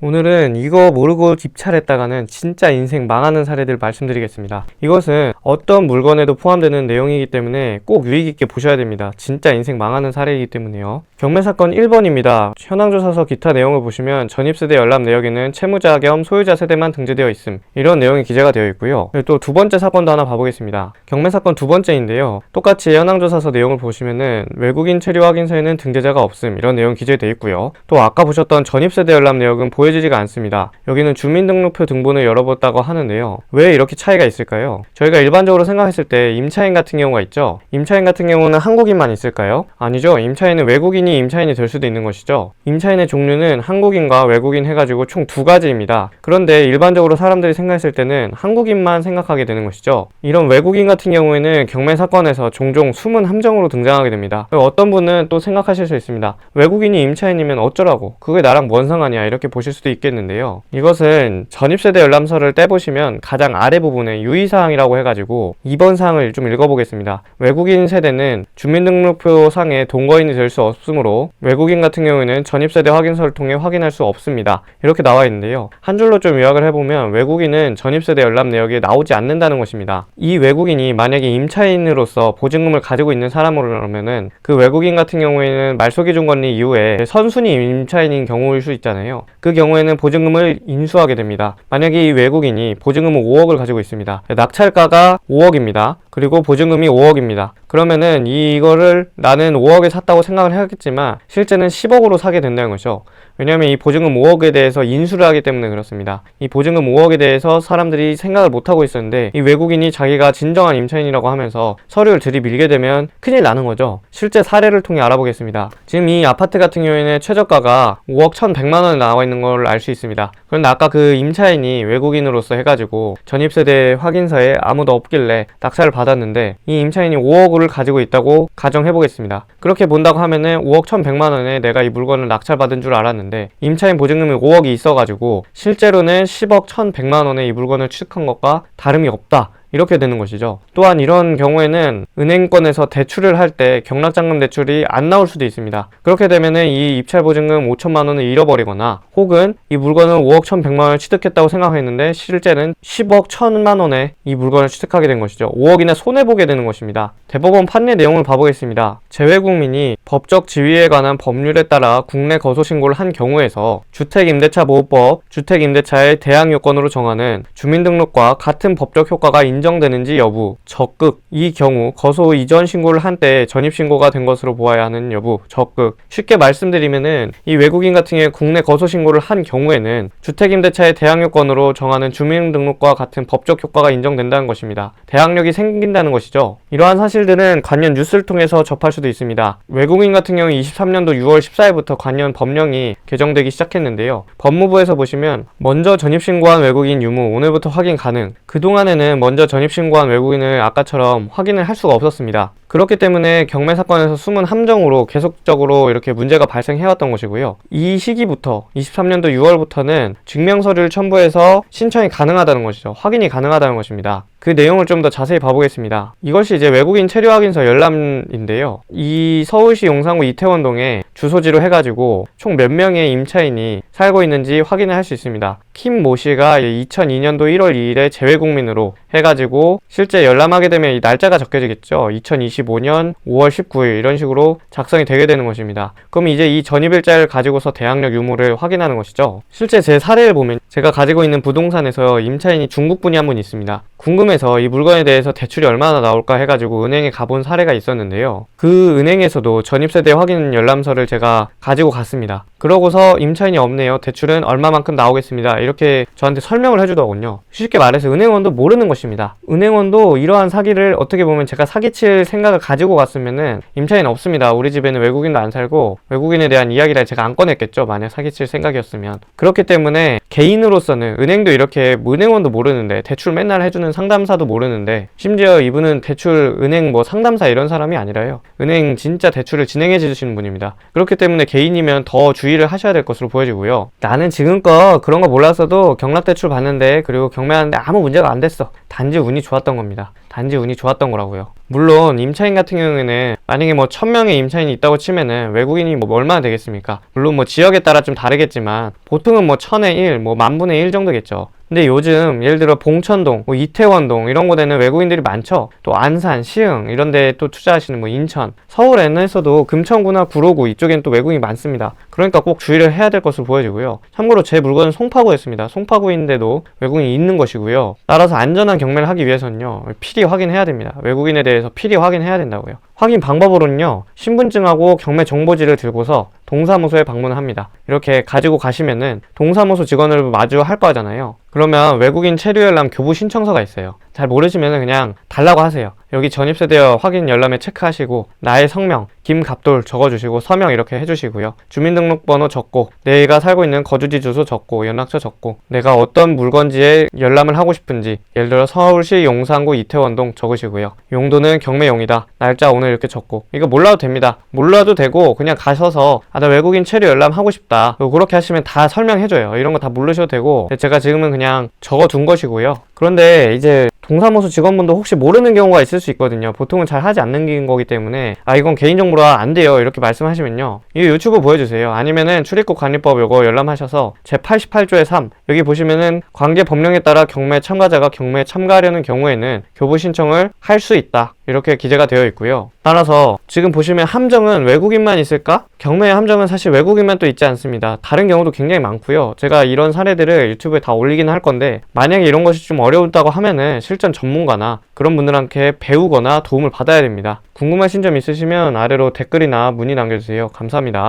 오늘은 이거 모르고 입찰했다가는 진짜 인생 망하는 사례들 말씀드리겠습니다. 이것은 어떤 물건에도 포함되는 내용이기 때문에 꼭 유의 깊게 보셔야 됩니다. 진짜 인생 망하는 사례이기 때문에요. 경매사건 1번입니다. 현황조사서 기타 내용을 보시면 전입세대 열람 내역에는 채무자 겸 소유자 세대만 등재되어 있음, 이런 내용이 기재가 되어 있고요. 또 두 번째 사건도 하나 봐보겠습니다. 경매사건 두 번째인데요. 똑같이 현황조사서 내용을 보시면은 외국인 체류 확인서에는 등재자가 없음, 이런 내용 기재되어 있고요. 또 아까 보셨던 전입세대 열람 내역은 보여지지가 않습니다. 여기는 주민등록표 등본을 열어봤다고 하는데요. 왜 이렇게 차이가 있을까요? 저희가 일반적으로 생각했을 때 임차인 같은 경우가 있죠. 임차인 같은 경우는 한국인만 있을까요? 아니죠. 임차인은 외국인이 임차인이 될 수도 있는 것이죠. 임차인의 종류는 한국인과 외국인 해가지고 총 두 가지입니다. 그런데 일반적으로 사람들이 생각했을 때는 한국인만 생각하게 되는 것이죠. 이런 외국인 같은 경우에는 경매 사건에서 종종 숨은 함정으로 등장하게 됩니다. 어떤 분은 또 생각하실 수 있습니다. 외국인이 임차인이면 어쩌라고, 그게 나랑 뭔 상관이야, 이렇게 보실 수도 있겠는데요. 이것은 전입세대 열람서를 떼보시면 가장 아래 부분에 유의사항이라고 해가지고 2번 사항을 좀 읽어보겠습니다. 외국인 세대는 주민등록표 상에 동거인이 될 수 없으므로 외국인 같은 경우에는 전입세대 확인서를 통해 확인할 수 없습니다, 이렇게 나와 있는데요. 한 줄로 좀 요약을 해보면 외국인은 전입세대 열람 내역에 나오지 않는다는 것입니다. 이 외국인이 만약에 임차인으로서 보증금을 가지고 있는 사람으로면은 그 외국인 같은 경우에는 말소기준 권리 이후에 선순위 임차인인 경우일 수 있잖아요. 그 경우에는 보증금을 인수하게 됩니다. 만약에 이 외국인이 보증금을 5억을 가지고 있습니다. 낙찰가가 5억입니다. 그리고 보증금이 5억입니다. 그러면은 이거를 나는 5억에 샀다고 생각을 해야겠지만 실제는 10억으로 사게 된다는 거죠. 왜냐하면 이 보증금 5억에 대해서 인수를 하기 때문에 그렇습니다. 이 보증금 5억에 대해서 사람들이 생각을 못하고 있었는데 이 외국인이 자기가 진정한 임차인이라고 하면서 서류를 들이밀게 되면 큰일 나는 거죠. 실제 사례를 통해 알아보겠습니다. 지금 이 아파트 같은 경우에는 최저가가 5억 1,100만 원에 나와 있는 걸 알 수 있습니다. 그런데 아까 그 임차인이 외국인으로서 해가지고 전입세대 확인서에 아무도 없길래 낙찰을 받았는데 이 임차인이 5억을 가지고 있다고 가정해보겠습니다. 그렇게 본다고 하면은 5억 1,100만 원에 내가 이 물건을 낙찰받은 줄 알았는데 임차인 보증금이 5억이 있어가지고 실제로는 10억 1,100만 원에 이 물건을 취득한 것과 다름이 없다, 이렇게 되는 것이죠. 또한 이런 경우에는 은행권에서 대출을 할 때 경락잔금 대출이 안 나올 수도 있습니다. 그렇게 되면은 이 입찰보증금 5천만 원을 잃어버리거나 혹은 이 물건을 5억 1,100만 원을 취득했다고 생각했는데 실제는 10억 1,000만 원에 이 물건을 취득하게 된 것이죠. 5억이나 손해보게 되는 것입니다. 대법원 판례 내용을 봐보겠습니다. 재외국민이 법적 지위에 관한 법률에 따라 국내 거소신고를 한 경우에서 주택임대차보호법 주택임대차의 대항요건으로 정하는 주민등록과 같은 법적 효과가 인정되는지 여부, 적극, 이 경우 거소 이전 신고를 한 때 전입신고가 된 것으로 보아야 하는 여부, 적극. 쉽게 말씀드리면은 이 외국인 같은 경우에 국내 거소 신고를 한 경우에는 주택임대차의 대항요건으로 정하는 주민등록과 같은 법적 효과가 인정된다는 것입니다. 대항력이 생긴다는 것이죠. 이러한 사실들은 관련 뉴스를 통해서 접할 수도 있습니다. 외국인 같은 경우 23년도 6월 14일부터 관련 법령이 개정되기 시작했는데요. 법무부에서 보시면 먼저 전입신고한 외국인 유무 오늘부터 확인 가능. 그동안에는 먼저 전입신고한 외국인을 아까처럼 확인을 할 수가 없었습니다. 그렇기 때문에 경매 사건에서 숨은 함정으로 계속적으로 이렇게 문제가 발생해왔던 것이고요. 이 시기부터 23년도 6월부터는 증명서류를 첨부해서 신청이 가능하다는 것이죠. 확인이 가능하다는 것입니다. 그 내용을 좀 더 자세히 봐보겠습니다. 이것이 이제 외국인 체류 확인서 열람인데요. 이 서울시 용산구 이태원동에 주소지로 해가지고 총 몇 명의 임차인이 살고 있는지 확인을 할 수 있습니다. 킴 모 씨가 2002년도 1월 2일에 재외국민으로 해가지고 실제 열람하게 되면 이 날짜가 적혀지겠죠. 2025년 5월 19일 이런 식으로 작성이 되게 되는 것입니다. 그럼 이제 이 전입일자를 가지고서 대항력 유무를 확인하는 것이죠. 실제 제 사례를 보면 제가 가지고 있는 부동산에서 임차인이 중국분이 한 분 있습니다. 궁금해서 이 물건에 대해서 대출이 얼마나 나올까 해가지고 은행에 가본 사례가 있었는데요. 그 은행에서도 전입세대 확인 열람서를 제가 가지고 갔습니다. 그러고서 임차인이 없네요. 대출은 얼마만큼 나오겠습니다, 이렇게 저한테 설명을 해주더군요. 쉽게 말해서 은행원도 모르는 것입니다. 은행원도 이러한 사기를 어떻게 보면 제가 사기칠 생각을 가지고 갔으면은 임차인 없습니다, 우리 집에는 외국인도 안 살고, 외국인에 대한 이야기를 제가 안 꺼냈겠죠, 만약 사기칠 생각이었으면. 그렇기 때문에 개인으로서는 은행도 이렇게 은행원도 모르는데 대출 맨날 해주는 상담 상담사도 모르는데, 심지어 이분은 대출 은행 뭐 상담사 이런 사람이 아니라요, 은행 진짜 대출을 진행해 주시는 분입니다. 그렇기 때문에 개인이면 더 주의를 하셔야 될 것으로 보여지고요. 나는 지금껏 그런 거 몰랐어도 경락대출 받는데, 그리고 경매하는데 아무 문제가 안 됐어. 단지 운이 좋았던 겁니다. 단지 운이 좋았던 거라고요. 물론 임차인 같은 경우에는 만약에 뭐 1000명의 임차인이 있다고 치면은 외국인이 뭐 얼마나 되겠습니까? 물론 뭐 지역에 따라 좀 다르겠지만 보통은 뭐 1000의 1, 뭐 10,000분의 1 정도겠죠. 근데 요즘 예를 들어 봉천동, 뭐 이태원동 이런 곳에는 외국인들이 많죠. 또 안산, 시흥 이런 데 또 투자하시는 뭐 인천, 서울에서도 금천구나 구로구 이쪽엔 또 외국인이 많습니다. 그러니까 꼭 주의를 해야 될 것으로 보여지고요. 참고로 제 물건은 송파구였습니다. 송파구인데도 외국인이 있는 것이고요. 따라서 안전한 경매를 하기 위해서는요, 필히 확인해야 됩니다. 외국인에 대해서 필히 확인해야 된다고요. 확인 방법으로는요, 신분증하고 경매 정보지를 들고서 동사무소에 방문을 합니다. 이렇게 가지고 가시면은 동사무소 직원을 마주할 거 하잖아요. 그러면 외국인 체류 열람 교부 신청서가 있어요. 잘 모르시면 그냥 달라고 하세요. 여기 전입세대여 확인 열람에 체크하시고 나의 성명, 김갑돌 적어주시고 서명 이렇게 해주시고요. 주민등록번호 적고 내가 살고 있는 거주지 주소 적고 연락처 적고 내가 어떤 물건지에 열람을 하고 싶은지, 예를 들어 서울시 용산구 이태원동 적으시고요. 용도는 경매용이다. 날짜 오늘 이렇게 적고, 이거 몰라도 됩니다. 몰라도 되고 그냥 가셔서 나 외국인 체류 열람 하고 싶다, 그렇게 하시면 다 설명해줘요. 이런 거 다 모르셔도 되고, 제가 지금은 그냥 적어둔 것이고요. 그런데 이제 동사무소 직원분도 혹시 모르는 경우가 있을 수 있거든요. 보통은 잘 하지 않는 거기 때문에 이건 개인정보라 안 돼요 이렇게 말씀하시면요, 이 유튜브 보여주세요. 아니면은 출입국 관리법 요거 열람하셔서 제88조의 3 여기 보시면은 관계 법령에 따라 경매 참가자가 경매에 참가하려는 경우에는 교부 신청을 할 수 있다 이렇게 기재가 되어 있고요. 따라서 지금 보시면 함정은 외국인만 있을까? 경매의 함정은 사실 외국인만 또 있지 않습니다. 다른 경우도 굉장히 많고요. 제가 이런 사례들을 유튜브에 다 올리긴 할 건데, 만약에 이런 것이 좀 어려웠다고 하면은 실전 전문가나 그런 분들한테 배우거나 도움을 받아야 됩니다. 궁금하신 점 있으시면 아래로 댓글이나 문의 남겨주세요. 감사합니다.